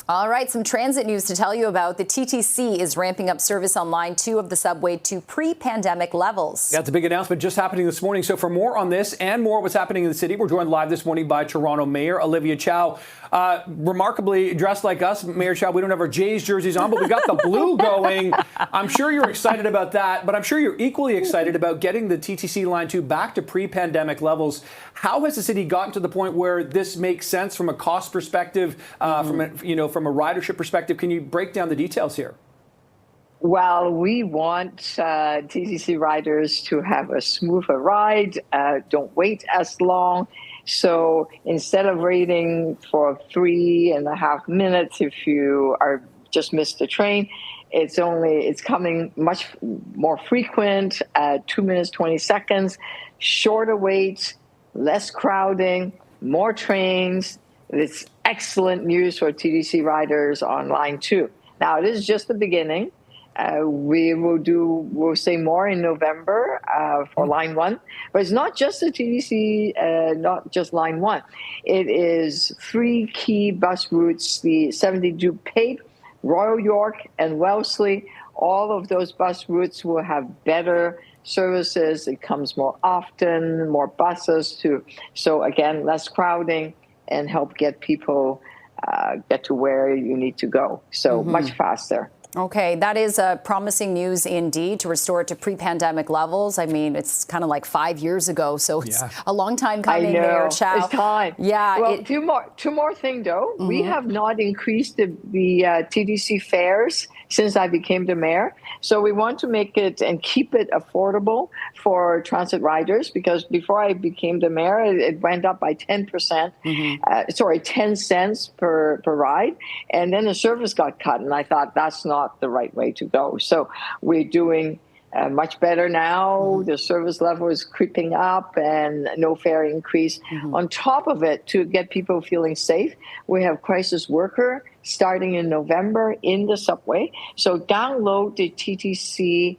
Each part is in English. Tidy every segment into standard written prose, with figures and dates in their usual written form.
All right, some transit news to tell you about. The TTC is ramping up service on Line 2 of the subway to pre-pandemic levels. That's a big announcement just happening this morning. So for more on this and more what's happening in the city, we're joined live this morning by Toronto Mayor Olivia Chow. Remarkably dressed like us, Mayor Chow. We don't have our Jays jerseys on, but we got the blue going. I'm sure you're excited about that, but I'm sure you're equally excited about getting the TTC Line 2 back to pre-pandemic levels. How has the city gotten to the point where this makes sense from a cost perspective, from a ridership perspective? Can you break down the details here? Well, we want TTC riders to have a smoother ride, don't wait as long. So instead of waiting for 3.5 minutes if you are just missed the train, it's coming much more frequent, 2 minutes, 20 seconds, shorter waits, less crowding, more trains. It's excellent news for TTC riders on Line 2. Now, it is just the beginning. We'll say more in November for Line 1. But it's not just the TTC, not just Line 1. It is 3 key bus routes, the 72 Pape, Royal York, and Wellesley. All of those bus routes will have better services. It comes more often, more buses so again, less crowding and help get people get to where you need to go. So much faster. Okay, that is promising news indeed, to restore it to pre-pandemic levels. I mean, it's kind of like 5 years ago, so it's a long time coming, Mayor Chow. It's time. Yeah. Well, two more things, though. We have not increased the TTC fares since I became the mayor. So we want to make it and keep it affordable for transit riders, because before I became the mayor, it went up by 10%, 10 cents per ride. And then the service got cut, and I thought that's not the right way to go. So we're doing much better now. The service level is creeping up and no fare increase. On top of it, to get people feeling safe, we have crisis worker starting in November in the subway. So download the TTC,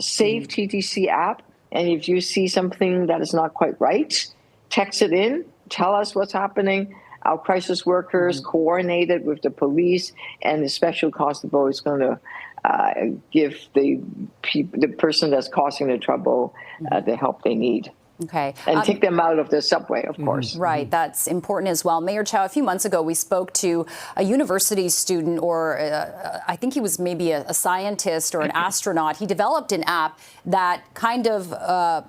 Save TTC app. And if you see something that is not quite right, text it in, tell us what's happening. Our crisis workers coordinated with the police, and the special constable is going to give the person that's causing the trouble the help they need. Okay. And take them out of the subway, of course. Right. That's important as well. Mayor Chow, a few months ago, we spoke to a university student, or I think he was maybe a scientist or an astronaut. He developed an app that kind of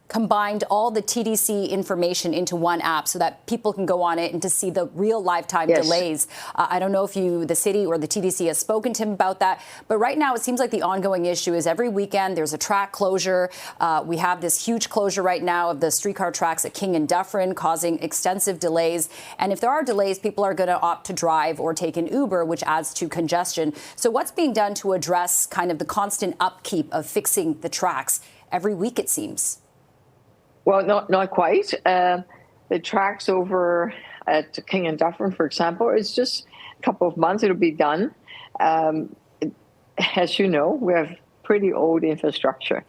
combined all the TTC information into one app so that people can go on it and to see the real lifetime delays. I don't know if the city or the TTC has spoken to him about that, but right now it seems like the ongoing issue is every weekend there's a track closure. We have this huge closure right now of the streetcar tracks at King and Dufferin, causing extensive delays. And if there are delays, people are going to opt to drive or take an Uber, which adds to congestion. So what's being done to address kind of the constant upkeep of fixing the tracks every week, it seems? Well, not quite. The tracks over at King and Dufferin, for example, it's just a couple of months, it'll be done. As you know, we have pretty old infrastructure.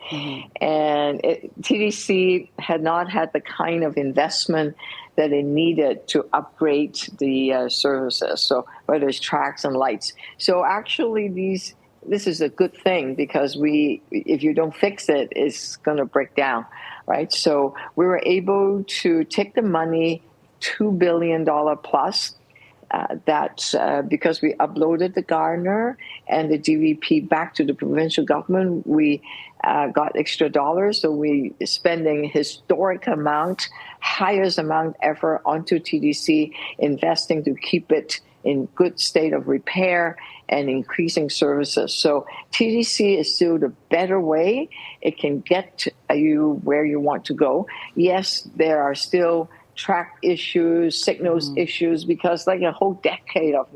And TTC had not had the kind of investment that it needed to upgrade the services, so whether it's tracks and lights. So actually this is a good thing, because if you don't fix it, it's going to break down, right? So we were able to take the money, $2 billion plus, because we uploaded the Gardner and the DVP back to the provincial government, we got extra dollars. So we spending historic amount, highest amount ever onto TTC, investing to keep it in good state of repair and increasing services. So TTC is still the better way. It can get you where you want to go. Yes, there are still track issues, signals issues, because like a whole decade of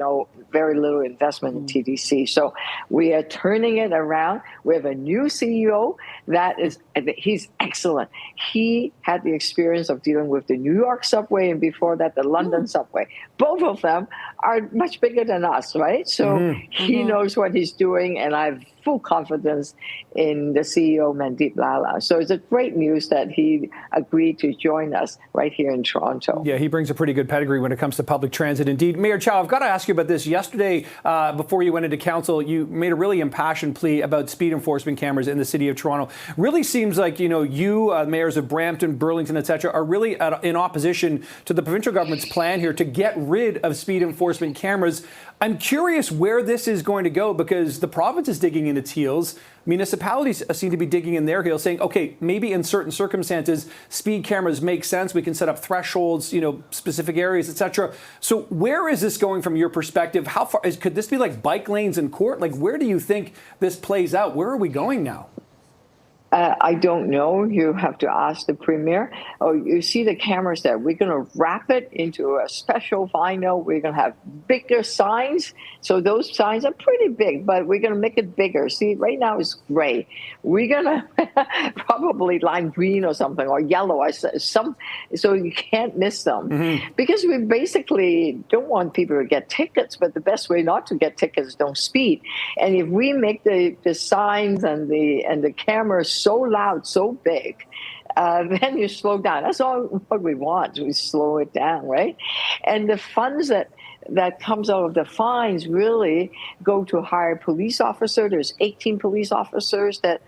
very little investment in TTC. So we are turning it around. We have a new CEO he's excellent. He had the experience of dealing with the New York subway, and before that, the London subway. Both of them are much bigger than us, right? So he knows what he's doing, and I have full confidence in the CEO, Mandeep Lala. So it's a great news that he agreed to join us right here in Toronto. Yeah, he brings a pretty good pedigree when it comes to public transit. Indeed. Mayor Chow, I've got to ask you about this. Yesterday, before you went into council, you made a really impassioned plea about speed enforcement cameras in the city of Toronto. Really seems like, mayors of Brampton, Burlington, etc., are really in opposition to the provincial government's plan here to get rid of speed enforcement cameras. I'm curious where this is going to go, because the province is digging in its heels. Municipalities seem to be digging in their heels, saying, okay, maybe in certain circumstances, speed cameras make sense. We can set up thresholds, specific areas, etc. So where is this going from your perspective? How far could this be like bike lanes in court? Like, where do you think this plays out? Where are we going now? I don't know. You have to ask the premier. Oh, you see the cameras there. We're going to wrap it into a special vinyl. We're going to have bigger signs. So those signs are pretty big, but we're going to make it bigger. See, right now it's gray. We're going to probably lime green or something, or yellow, or some, so you can't miss them. Because we basically don't want people to get tickets, but the best way not to get tickets is don't speed. And if we make the signs and the cameras so loud, so big, then you slow down. That's all what we want. We slow it down, right? And the funds that comes out of the fines really go to hire police officers. There's 18 police officers that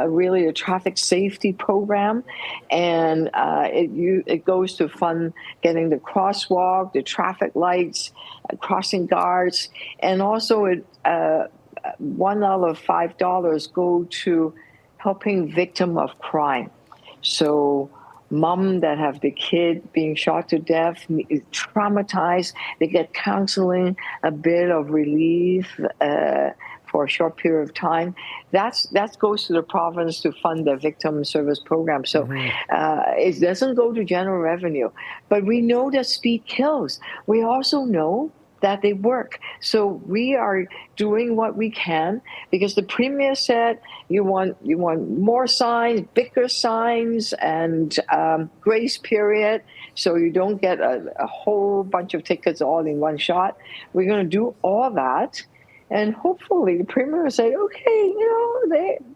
really a traffic safety program, and it goes to fund getting the crosswalk, the traffic lights, crossing guards, and also $1 out of $5 go to helping victim of crime. So mom that have the kid being shot to death, traumatized, they get counseling, a bit of relief for a short period of time. That goes to the province to fund the victim service program. So it doesn't go to general revenue. But we know that speed kills. We also know that they work. So we are doing what we can, because the premier said you want more signs, bigger signs, and grace period, so you don't get a whole bunch of tickets all in one shot. We're going to do all that, and hopefully the premier will say, okay,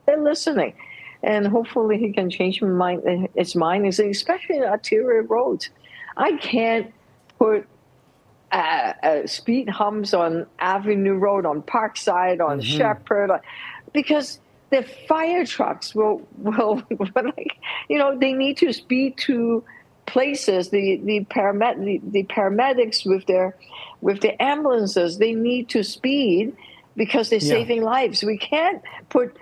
they're listening, and hopefully he can change his mind, especially in arterial roads. I can't put speed humps on Avenue Road, on Parkside, on Shepherd, because the fire trucks will they need to speed to places. The paramedics with their ambulances, they need to speed because they're saving lives. We can't put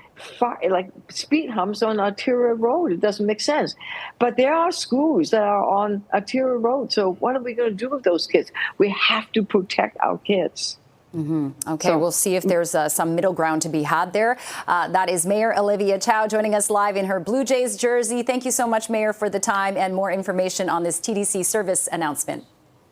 speed humps on arterial road. It doesn't make sense. But there are schools that are on arterial road. So what are we going to do with those kids? We have to protect our kids. Okay, so we'll see if there's some middle ground to be had there. That is Mayor Olivia Chow joining us live in her Blue Jays jersey. Thank you so much, Mayor, for the time and more information on this TTC service announcement.